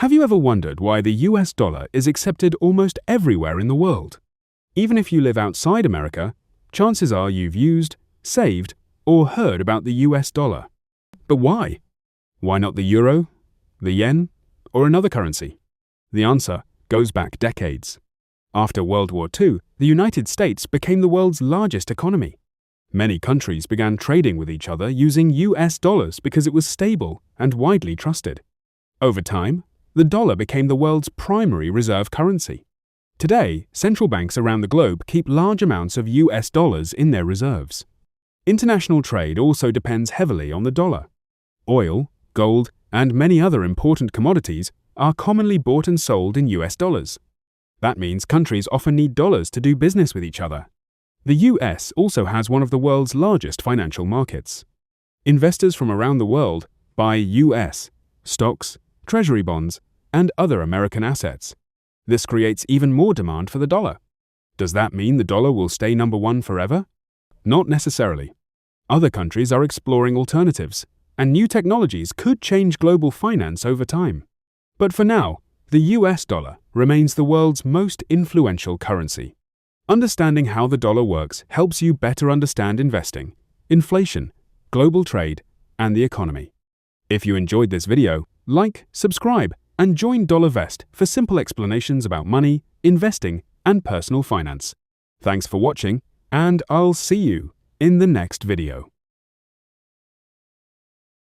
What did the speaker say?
Have you ever wondered why the US dollar is accepted almost everywhere in the world? Even if you live outside America, chances are you've used, saved, or heard about the US dollar. But why? Why not the euro, the yen, or another currency? The answer goes back decades. After World War II, the United States became the world's largest economy. Many countries began trading with each other using US dollars because it was stable and widely trusted. Over time, the dollar became the world's primary reserve currency. Today, central banks around the globe keep large amounts of US dollars in their reserves. International trade also depends heavily on the dollar. Oil, gold, and many other important commodities are commonly bought and sold in US dollars. That means countries often need dollars to do business with each other. The US also has one of the world's largest financial markets. Investors from around the world buy US stocks, Treasury bonds, and other American assets. This creates even more demand for the dollar. Does that mean the dollar will stay number one forever? Not necessarily. Other countries are exploring alternatives, and new technologies could change global finance over time. But for now, the US dollar remains the world's most influential currency. Understanding how the dollar works helps you better understand investing, inflation, global trade, and the economy. If you enjoyed this video, like, subscribe, and join DollarVest for simple explanations about money, investing, and personal finance. Thanks for watching, and I'll see you in the next video.